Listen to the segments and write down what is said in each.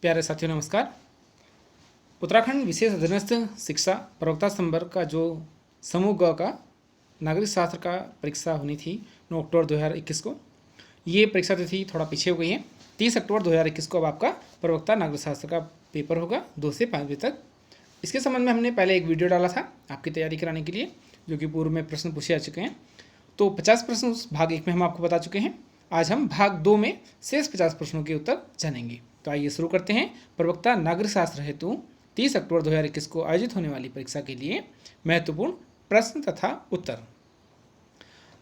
प्यारे साथियों नमस्कार। उत्तराखंड विशेष अधीनस्थ शिक्षा प्रवक्ता संवर्ग का जो समूह ग का नागरिक शास्त्र का परीक्षा होनी थी 9 अक्टूबर 2021 को, ये परीक्षा तिथि थोड़ा पीछे हो गई है। 30 अक्टूबर 2021 को अब आपका प्रवक्ता नागरिक शास्त्र का पेपर होगा 2 से 5 बजे तक। इसके संबंध में हमने पहले एक वीडियो डाला था आपकी तैयारी कराने के लिए, जो कि पूर्व में प्रश्न पूछे जा चुके हैं। तो 50 प्रश्न उस भाग 1 में हम आपको बता चुके हैं। आज हम भाग 2 में शेष 50 प्रश्नों के उत्तर जानेंगे। तो आइए शुरू करते हैं। प्रवक्ता नागरिक शास्त्र हेतु 30 अक्टूबर 2021 को आयोजित होने वाली परीक्षा के लिए महत्वपूर्ण प्रश्न तथा उत्तर।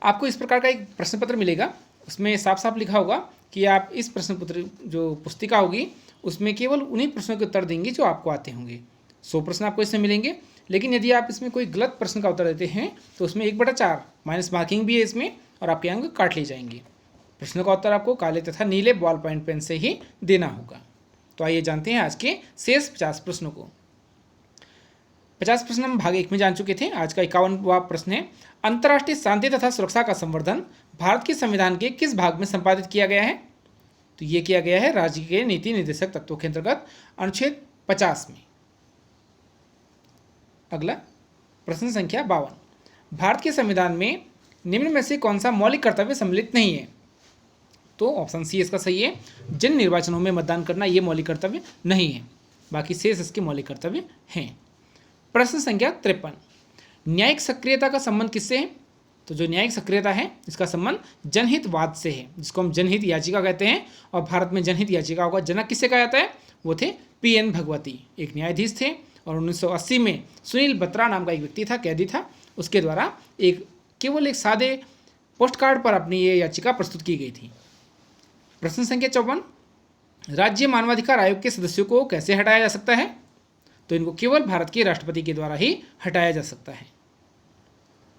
आपको इस प्रकार का एक प्रश्न पत्र मिलेगा, उसमें साफ साफ लिखा होगा कि आप इस प्रश्न पत्र जो पुस्तिका होगी उसमें केवल उन्हीं प्रश्नों के उत्तर देंगे जो आपको आते होंगे। 100 प्रश्न आपको इसमें मिलेंगे, लेकिन यदि आप इसमें कोई गलत प्रश्न का उत्तर देते हैं तो उसमें 1/4 माइनस मार्किंग भी है इसमें, और आपके अंक काट लिए जाएंगे। प्रश्नों का उत्तर आपको काले तथा नीले बॉल पॉइंट पेन से ही देना होगा। तो आइए जानते हैं आज के शेष 50 प्रश्नों को। 50 प्रश्न हम भाग 1 में जान चुके थे। आज का 51वां प्रश्न है, अंतर्राष्ट्रीय शांति तथा सुरक्षा का संवर्धन भारत के संविधान के किस भाग में संपादित किया गया है? तो ये किया गया है राज्य के नीति निर्देशक तत्वों के अंतर्गत अनुच्छेद 50 में। अगला प्रश्न संख्या 52, भारत के संविधान में निम्न में से कौन सा मौलिक कर्तव्य सम्मिलित नहीं है? तो ऑप्शन सी इसका सही है। जिन निर्वाचनों में मतदान करना ये मौलिक कर्तव्य नहीं है, बाकी शेष इसके मौलिक कर्तव्य हैं। प्रश्न संख्या 53, न्यायिक सक्रियता का संबंध किससे है? तो जो न्यायिक सक्रियता है इसका संबंध जनहितवाद से है, जिसको हम जनहित याचिका कहते हैं। और भारत में जनहित याचिकाओं का जनक किससे कहा जाता है? वो थे PN भगवती, एक न्यायाधीश थे। और 1980 में सुनील बत्रा नाम का एक व्यक्ति था, कैदी था, उसके द्वारा केवल एक सादे पोस्ट कार्ड पर अपनी ये याचिका प्रस्तुत की गई थी। प्रश्न संख्या 54, राज्य मानवाधिकार आयोग के सदस्यों को कैसे हटाया जा सकता है? तो इनको केवल भारत के राष्ट्रपति के द्वारा ही हटाया जा सकता है।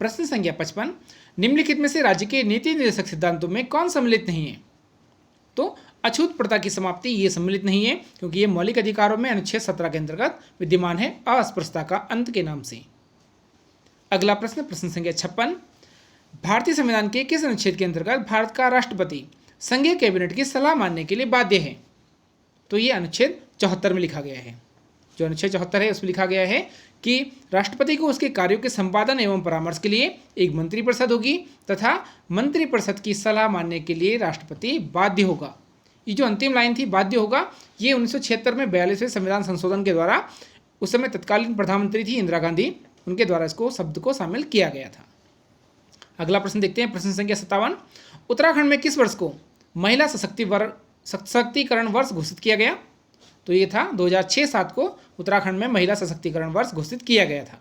प्रश्न संख्या 55, निम्नलिखित में से राज्य के नीति निर्देशक सिद्धांतों में कौन सम्मिलित नहीं है? तो अछूत प्रथा की समाप्ति ये सम्मिलित नहीं है, क्योंकि ये मौलिक अधिकारों में अनुच्छेद 17 के अंतर्गत विद्यमान है, अस्पृश्यता का अंत के नाम से। अगला प्रश्न, प्रश्न संख्या 56, भारतीय संविधान के किस अनुच्छेद के अंतर्गत भारत का राष्ट्रपति संघीय कैबिनेट की सलाह मानने के लिए बाध्य है? तो ये अनुच्छेद 74 में लिखा गया है। जो अनुच्छेद 74 है उसमें लिखा गया है कि राष्ट्रपति को उसके कार्यों के संपादन एवं परामर्श के लिए एक मंत्रिपरिषद होगी तथा मंत्रिपरिषद की सलाह मानने के लिए राष्ट्रपति बाध्य होगा। ये जो अंतिम लाइन थी बाध्य होगा, ये 1976 में 42वें संविधान संशोधन के द्वारा उस समय तत्कालीन प्रधानमंत्री थी इंदिरा गांधी, उनके द्वारा इसको शब्द को शामिल किया गया था। अगला प्रश्न देखते हैं। प्रश्न संख्या 57, उत्तराखंड में किस वर्ष को महिला सशक्तिकरण वर्ष घोषित किया गया? तो ये था 2006-07 को उत्तराखंड में महिला सशक्तिकरण वर्ष घोषित किया गया था।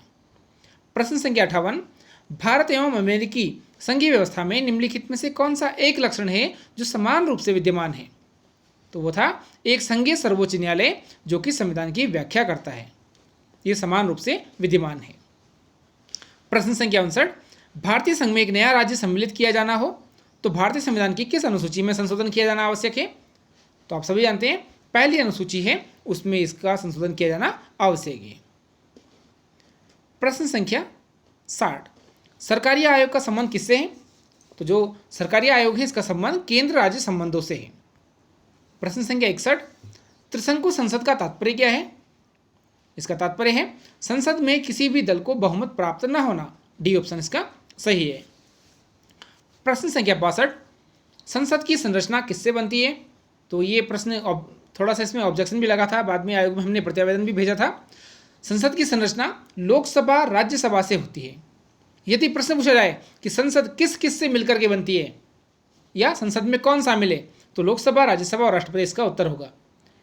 प्रश्न संख्या 58, भारत एवं अमेरिकी संघीय व्यवस्था में निम्नलिखित में से कौन सा एक लक्षण है जो समान रूप से विद्यमान है? तो वो था एक संघीय सर्वोच्च न्यायालय जो कि संविधान की व्याख्या करता है, ये समान रूप से विद्यमान है। प्रश्न संख्या 59, भारतीय संघ में एक नया राज्य सम्मिलित किया जाना हो तो भारतीय संविधान की किस अनुसूची में संशोधन किया जाना आवश्यक है? तो आप सभी जानते हैं पहली अनुसूची है उसमें इसका संशोधन किया जाना आवश्यक है। प्रश्न संख्या 60, सरकारी आयोग का संबंध किससे है? तो जो सरकारी आयोग है इसका संबंध केंद्र राज्य संबंधों से है। प्रश्न संख्या 61, त्रिशंकु संसद का तात्पर्य क्या है? इसका तात्पर्य है संसद में किसी भी दल को बहुमत प्राप्त न होना। डी ऑप्शन इसका सही है। प्रश्न संख्या 62, संसद की संरचना किससे बनती है? तो ये प्रश्न थोड़ा सा इसमें ऑब्जेक्शन भी लगा था, बाद में आयोग में हमने प्रत्यावेदन भी भेजा था। संसद की संरचना लोकसभा राज्यसभा से होती है। यदि प्रश्न पूछा जाए कि संसद किस किस से मिलकर के बनती है या संसद में कौन शामिल है, तो लोकसभा, राज्यसभा और राष्ट्रपति इसका उत्तर होगा।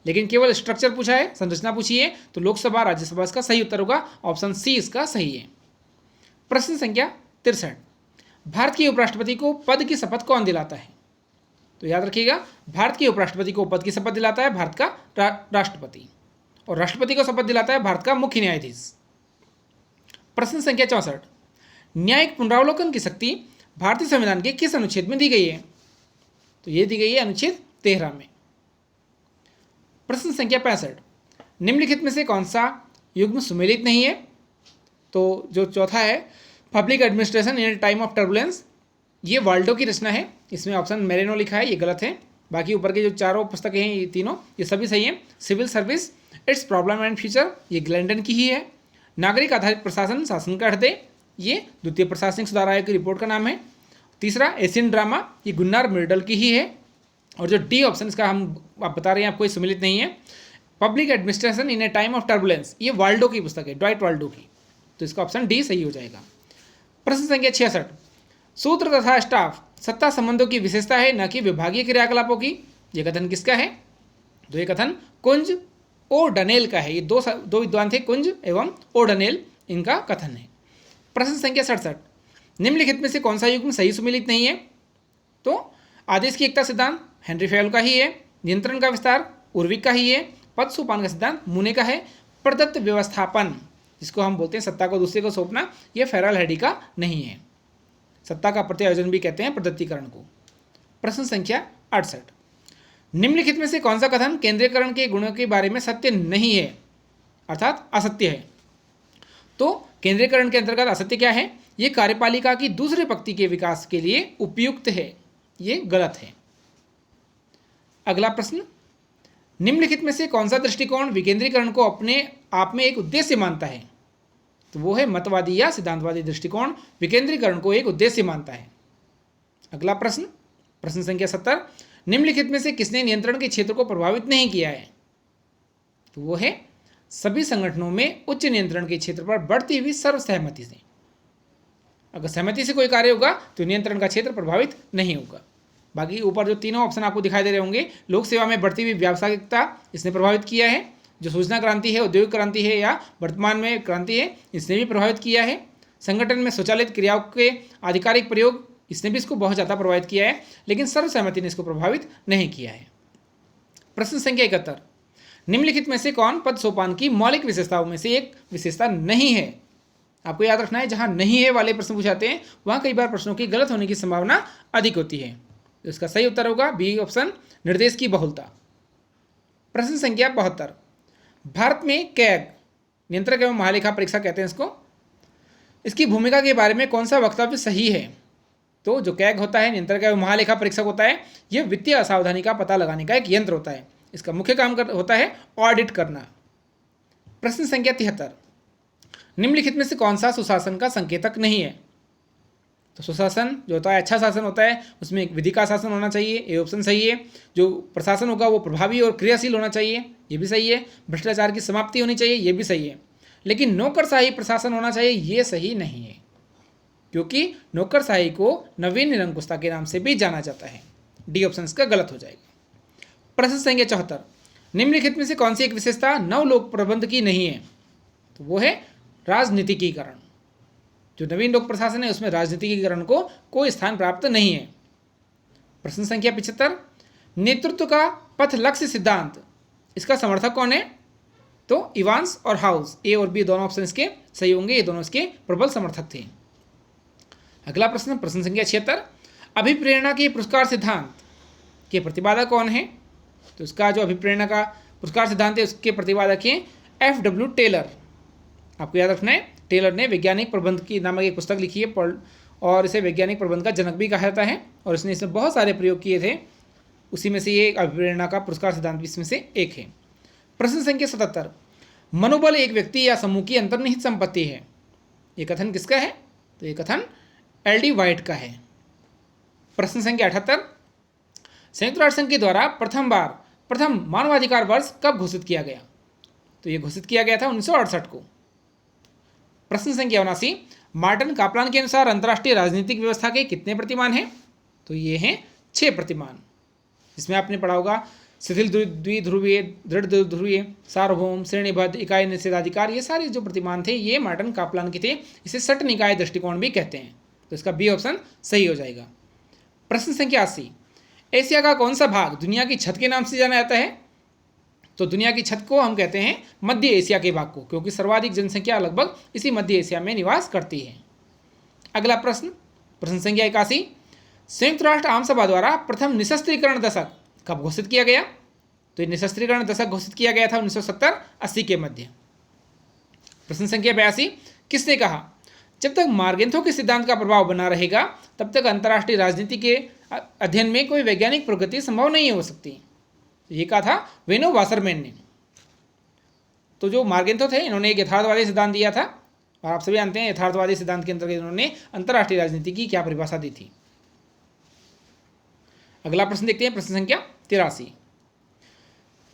लेकिन केवल स्ट्रक्चर पूछा है, संरचना पूछी है, तो लोकसभा, राज्यसभा इसका सही उत्तर होगा। ऑप्शन सी इसका सही है। प्रश्न संख्या 63, भारत के उपराष्ट्रपति को पद की शपथ कौन दिलाता है? तो याद रखिएगा, भारत के उपराष्ट्रपति को पद की शपथ दिलाता है भारत का राष्ट्रपति, और राष्ट्रपति को शपथ दिलाता है भारत का मुख्य न्यायाधीश। प्रश्न संख्या 64, न्यायिक पुनरावलोकन की शक्ति भारतीय संविधान के किस अनुच्छेद में दी गई है? तो ये दी गई है अनुच्छेद 13 में। प्रश्न संख्या 65, निम्नलिखित में से कौन सा युग्म सुमेलित नहीं है? तो जो चौथा है, public administration in time of turbulence, ये वाल्डो की रचना है। इसमें ऑप्शन मेरेनो लिखा है, ये गलत है। बाकी ऊपर के जो चारों पुस्तकें हैं ये तीनों ये सभी सही हैं। Civil service its problem and future ये ग्लैंडन की ही है। नागरिक आधारित प्रशासन शासन का हृदय ये द्वितीय प्रशासनिक सुधार आयोग की रिपोर्ट का नाम है। तीसरा एशियन ड्रामा ये गुन्नार मिर्डल की ही है। और जो डी ऑप्शन इसका हम आप बता रहे हैं आपको ये सम्मिलित नहीं है। Public administration in A time of turbulence ये वाल्डो की पुस्तक है, ड्वाइट वाल्डो की, तो इसका ऑप्शन डी सही हो जाएगा। प्रश्न संख्या 66 सूत्र तथा स्टाफ सत्ता संबंधों की विशेषता है न कि विभागीय क्रियाकलापों की। यह कथन किसका है? तो ये कथन कुंज ओ डनेल का है। ये दो विद्वान थे, कुंज एवं ओ डनेल, इनका कथन है। प्रश्न संख्या 67 निम्नलिखित में से कौन सा युग्म सही सुमेलित नहीं है? तो आदेश की एकता सिद्धांत हेनरी फेयल का ही है। नियंत्रण का विस्तार उर्विक का ही है। पद सोपान का सिद्धांत मुने का है। प्रदत्त व्यवस्थापन जिसको हम बोलते हैं सत्ता को दूसरे को सौंपना, यह फेरल हेडी का नहीं है। सत्ता का प्रत्यायोजन भी कहते हैं प्रदत्तीकरण को। प्रश्न संख्या 68 निम्नलिखित में से कौन सा कथन केंद्रीयकरण के गुणों के बारे में सत्य नहीं है अर्थात असत्य है? तो केंद्रीयकरण के अंतर्गत असत्य क्या है? ये कार्यपालिका की दूसरे पंक्ति के विकास के लिए उपयुक्त है, ये गलत है। अगला प्रश्न निम्नलिखित में से कौन सा दृष्टिकोण विकेंद्रीकरण को अपने आप में एक उद्देश्य मानता है? तो वो है मतवादी या सिद्धांतवादी दृष्टिकोण विकेंद्रीकरण को एक उद्देश्य मानता है। अगला प्रश्न प्रश्न संख्या 70 निम्नलिखित में से किसने नियंत्रण के क्षेत्र को प्रभावित नहीं किया है? तो वो है सभी संगठनों में उच्च नियंत्रण के क्षेत्र पर बढ़ती हुई सर्वसहमति से। अगर सहमति से कोई कार्य होगा तो नियंत्रण का क्षेत्र प्रभावित नहीं होगा। बाकी ऊपर जो तीनों ऑप्शन आपको दिखाई दे रहे होंगे, लोक सेवा में बढ़ती हुई व्यावसायिकता इसने प्रभावित किया है। जो सूचना क्रांति है, औद्योगिक क्रांति है या वर्तमान में क्रांति है, इसने भी प्रभावित किया है। संगठन में स्वचालित क्रियाओं के आधिकारिक प्रयोग इसने भी इसको बहुत ज़्यादा प्रभावित किया है, लेकिन सर्वसहमति ने इसको प्रभावित नहीं किया है। प्रश्न संख्या 71 निम्नलिखित में से कौन पद सोपान की मौलिक विशेषताओं में से एक विशेषता नहीं है? आपको याद रखना है, जहां नहीं है वाले प्रश्न पूछाते हैं वहां कई बार प्रश्नों की गलत होने की संभावना अधिक होती है। तो इसका सही उत्तर होगा बी ऑप्शन निर्देश की बहुलता। प्रश्न संख्या 72 भारत में कैग नियंत्रक एवं महालेखा परीक्षा कहते हैं इसको, इसकी भूमिका के बारे में कौन सा वक्तव्य सही है? तो जो कैग होता है, नियंत्रक एवं महालेखा परीक्षक होता है, यह वित्तीय असावधानी का पता लगाने का एक यंत्र होता है। इसका मुख्य काम होता है ऑडिट करना। प्रश्न संख्या 73 निम्नलिखित में से कौन सा सुशासन का संकेतक नहीं है? तो सुशासन जो होता है अच्छा शासन होता है, उसमें एक विधि का शासन होना चाहिए, ये ऑप्शन सही है। जो प्रशासन होगा वो प्रभावी और क्रियाशील होना चाहिए, ये भी सही है। भ्रष्टाचार की समाप्ति होनी चाहिए, ये भी सही है। लेकिन नौकरशाही प्रशासन होना चाहिए, ये सही नहीं है, क्योंकि नौकरशाही को नवीन निरंकुशता के नाम से भी जाना जाता है। डी ऑप्शन इसका गलत हो जाएगा। प्रश्न संख्या 74 निम्नलिखित में से कौन सी एक विशेषता नवलोक प्रबंध की नहीं है? तो वो है राजनीतिकीकरण। जो नवीन लोक प्रशासन है उसमें राजनीतिकीकरण को कोई स्थान प्राप्त नहीं है। प्रश्न संख्या 75 नेतृत्व का पथ लक्ष्य सिद्धांत इसका समर्थक कौन है? तो इवांस और हाउस, ए और बी दोनों ऑप्शन इसके सही होंगे, ये दोनों इसके प्रबल समर्थक थे। अगला प्रश्न प्रश्न संख्या 76 अभिप्रेरणा के पुरस्कार सिद्धांत के प्रतिपादक कौन है? तो इसका जो अभिप्रेरणा का पुरस्कार सिद्धांत है उसके प्रतिपादक हैं F.W. टेलर। आपको याद रखना है, टेलर ने वैज्ञानिक प्रबंध की नामक एक पुस्तक लिखी है और इसे वैज्ञानिक प्रबंध का जनक भी कहा जाता है, और इसने इसमें बहुत सारे प्रयोग किए थे। उसी में से ये अभिप्रेरणा का पुरस्कार सिद्धांत भी इसमें से एक है। प्रश्न संख्या 77 मनोबल एक व्यक्ति या समूह की अंतर्निहित संपत्ति है। ये कथन किसका है? तो ये कथन L.D. वाइट का है। प्रश्न संख्या 78 संयुक्त राष्ट्र संघ के द्वारा प्रथम मानवाधिकार वर्ष कब घोषित किया गया? तो ये घोषित किया गया था 1968 को। प्रश्न संख्या 79 मार्टिन कापलान के अनुसार अंतर्राष्ट्रीय राजनीतिक व्यवस्था के कितने प्रतिमान हैं? तो ये हैं 6 प्रतिमान। इसमें आपने पढ़ा होगा शिथिल द्विध्रुवीय, दृढ़ ध्रुवीय, सार्वभौम, श्रेणीबद्ध, इकाई निषेधाधिकार, ये सारे जो प्रतिमान थे ये मार्टिन कापलान के थे। इसे सट निकाय दृष्टिकोण भी कहते हैं, तो इसका बी ऑप्शन सही हो जाएगा। प्रश्न संख्या 80 एशिया का कौन सा भाग दुनिया की छत के नाम से जाना जाता है? तो दुनिया की छत को हम कहते हैं मध्य एशिया के भाग को, क्योंकि सर्वाधिक जनसंख्या लगभग इसी मध्य एशिया में निवास करती है। अगला प्रश्न प्रश्न संख्या 81 संयुक्त राष्ट्र आम सभा द्वारा प्रथम निशस्त्रीकरण दशक कब घोषित किया गया? तो ये निशस्त्रीकरण दशक घोषित किया गया था 1970-80 के मध्य। प्रश्न संख्या 82 किसने कहा जब तक मार्गेंथो के सिद्धांत का प्रभाव बना रहेगा तब तक अंतर्राष्ट्रीय राजनीति के अध्ययन में कोई वैज्ञानिक प्रगति संभव नहीं हो सकती। ये कहा था वेनो वासरमैन ने। तो जो मार्गेंथो थे, इन्होंने एक यथार्थवादी सिद्धांत दिया था, और आप सभी जानते हैं यथार्थवादी सिद्धांत के अंतर्गत इन्होंने अंतर्राष्ट्रीय राजनीति की क्या परिभाषा दी थी। अगला प्रश्न देखते हैं, प्रश्न संख्या 83।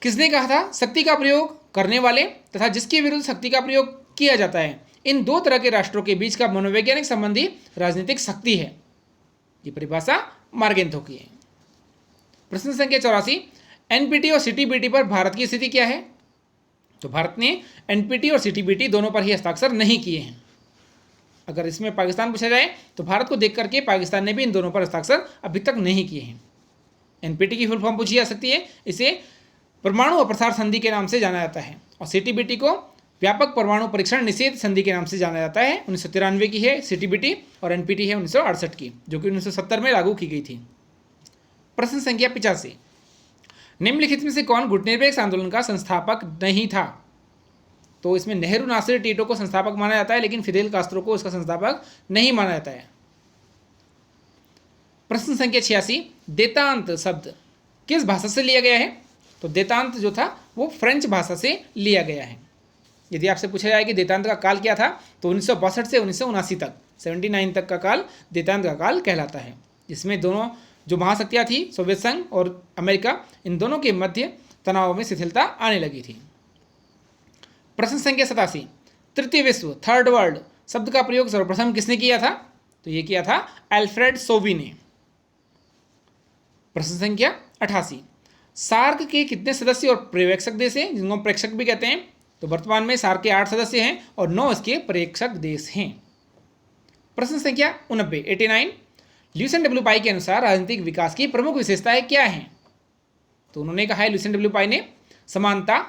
किसने कहा था शक्ति का प्रयोग करने वाले तथा जिसके विरुद्ध शक्ति का प्रयोग किया जाता है, इन दो तरह के राष्ट्रों के बीच का मनोवैज्ञानिक संबंधी राजनीतिक शक्ति है। ये परिभाषा मार्गेंथो की है। प्रश्न संख्या 84। एनपीटी और सीटीबीटी पर भारत की स्थिति क्या है? तो भारत ने एनपीटी और सीटीबीटी दोनों पर ही हस्ताक्षर नहीं किए हैं। अगर इसमें पाकिस्तान पूछा जाए तो भारत को देख करके पाकिस्तान ने भी इन दोनों पर हस्ताक्षर अभी तक नहीं किए हैं। एनपीटी की फुल फॉर्म पूछी जा सकती है, इसे परमाणु अप्रसार संधि के नाम से जाना जाता है, और सीटीबीटी को व्यापक परमाणु परीक्षण निषेध संधि के नाम से जाना जाता है। 1993 की है सीटीबीटी, और एनपीटी है 1968 की, जो कि 1970 में लागू की गई थी। प्रश्न संख्या 85। निम्नलिखित में से कौन गुटनिरपेक्ष आंदोलन का संस्थापक नहीं था? तो इसमें नेहरू, नासिर, टीटो को संस्थापक माना जाता है, लेकिन फिदेल कास्त्रो को इसका संस्थापक नहीं माना जाता है। प्रश्न संख्या 86। देतांत शब्द किस भाषा से लिया गया है? तो देतांत जो था वो फ्रेंच भाषा से लिया गया है। यदि आपसे पूछा जाए कि देतांत का काल क्या था, तो 1962 से 1979 तक, 79 तक का काल देतांत का काल कहलाता है, जिसमें दोनों जो महाशक्तियाँ थी, सोवियत संघ और अमेरिका, इन दोनों के मध्य तनाव में शिथिलता आने लगी थी। प्रश्न संख्या 87। तृतीय विश्व, थर्ड वर्ल्ड शब्द का प्रयोग सर्वप्रथम किसने किया था? तो ये किया था अल्फ्रेड सोबी ने। प्रश्न संख्या 88। सार्क के कितने सदस्य और पर्यवेक्षक देश हैं, जिनको हम प्रेक्षक भी कहते हैं? तो वर्तमान में सार्क के 8 सदस्य हैं और 9 इसके पर्यवेक्षक देश हैं। प्रश्न संख्या 89। ल्यूसेन डब्ल्यू पाई के अनुसार राजनीतिक विकास की प्रमुख विशेषताएं क्या हैं? तो उन्होंने कहा है ल्यूसेन डब्ल्यू पाई ने, समानता,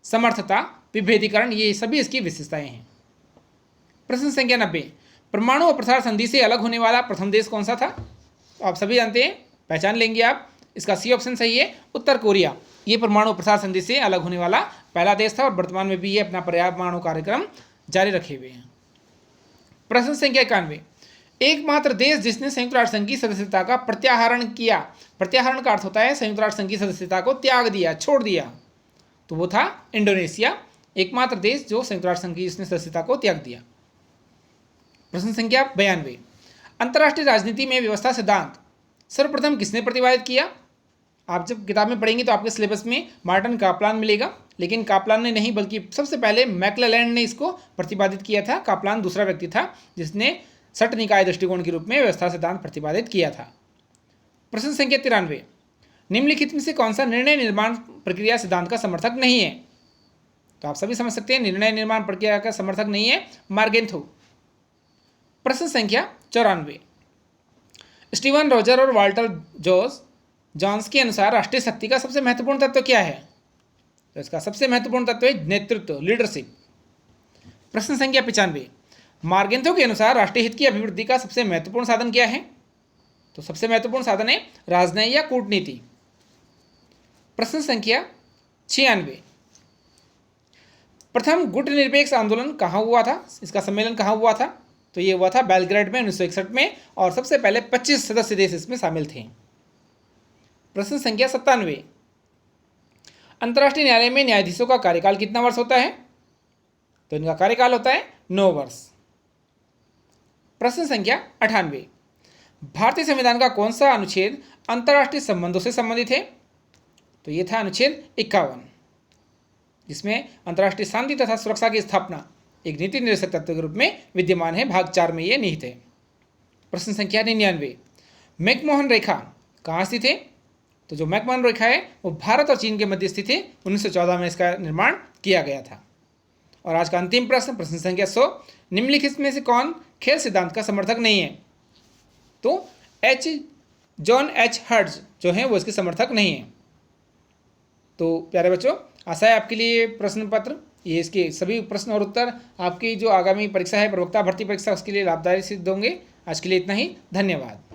समर्थता, विभेदीकरण, ये सभी इसकी विशेषताएं हैं। प्रश्न संख्या 90। परमाणु अप्रसार संधि से अलग होने वाला प्रथम देश कौन सा था? तो आप सभी जानते हैं, पहचान लेंगे आप, इसका सी ऑप्शन सही है, उत्तर कोरिया। ये परमाणु प्रसार संधि से अलग होने वाला पहला देश था, और वर्तमान में भी ये अपना परमाणु कार्यक्रम जारी रखे हुए हैं। प्रश्न संख्या 91। एकमात्र देश जिसने संयुक्त राष्ट्र संघ की सदस्यता का प्रत्याहरण किया, प्रत्याहरण का अर्थ होता है संयुक्त राष्ट्र संघ की सदस्यता को त्याग दिया, छोड़ दिया, तो वो था इंडोनेशिया। एकमात्र देश जो संयुक्त राष्ट्र संघ की जिसने सदस्यता को त्याग दिया। प्रश्न संख्या 92। अंतर्राष्ट्रीय राजनीति में व्यवस्था सिद्धांत सर्वप्रथम किसने प्रतिपादित किया? आप जब किताब में पढ़ेंगे तो आपके सिलेबस में मार्टिन कापलान मिलेगा, लेकिन कापलान ने नहीं, बल्कि सबसे पहले मैक्लेलैंड ने इसको प्रतिपादित किया था। कापलान दूसरा व्यक्ति था जिसने सट निकाय दृष्टिकोण के रूप में व्यवस्था सिद्धांत प्रतिपादित किया था। प्रश्न संख्या 93। निम्नलिखित में से कौन सा निर्णय निर्माण प्रक्रिया सिद्धांत का समर्थक नहीं है? तो आप सभी समझ सकते हैं, निर्णय निर्माण प्रक्रिया का समर्थक नहीं है मार्गेंथो। प्रश्न संख्या 94। स्टीवन रोजर और वाल्टर जॉन्स के अनुसार राष्ट्रीय शक्ति का सबसे महत्वपूर्ण तत्व क्या है? तो इसका सबसे महत्वपूर्ण तत्व है नेतृत्व, लीडरशिप। प्रश्न संख्या 95। मार्गेंथो के अनुसार राष्ट्रीय हित की अभिवृद्धि का सबसे महत्वपूर्ण साधन क्या है? तो सबसे महत्वपूर्ण साधन है राजनयिक या कूटनीति। प्रश्न संख्या 96। प्रथम गुट निरपेक्ष आंदोलन कहाँ हुआ था? इसका सम्मेलन कहाँ हुआ था? तो ये हुआ था बेलग्रेड में 1961 में, और सबसे पहले 25 सदस्य देश इसमें शामिल थे। प्रश्न संख्या 97। अंतर्राष्ट्रीय न्यायालय में न्यायाधीशों का कार्यकाल कितना वर्ष होता है? तो इनका कार्यकाल होता है 9 वर्ष। प्रश्न संख्या 98। भारतीय संविधान का कौन सा अनुच्छेद अंतर्राष्ट्रीय संबंधों से संबंधित है? तो ये था अनुच्छेद 51, जिसमें अंतर्राष्ट्रीय शांति तथा सुरक्षा की स्थापना एक नीति निर्देशक तत्व के रूप में विद्यमान है। भाग 4 में ये निहित है। प्रश्न संख्या 99। मैकमोहन रेखा कहाँ स्थित है? तो जो मैकमोहन रेखा है वो भारत और चीन के मध्य स्थित है। 1914 में इसका निर्माण किया गया था। और आज का अंतिम प्रश्न, प्रश्न संख्या 100। निम्नलिखित में से कौन खेल सिद्धांत का समर्थक नहीं है? तो जॉन एच हर्ट्ज जो है वो इसके समर्थक नहीं है। तो प्यारे बच्चों, आशा है आपके लिए प्रश्न पत्र, ये इसके सभी प्रश्न और उत्तर आपकी जो आगामी परीक्षा है, प्रवक्ता भर्ती परीक्षा, उसके लिए लाभदायी सिद्ध होंगे। आज के लिए इतना ही, धन्यवाद।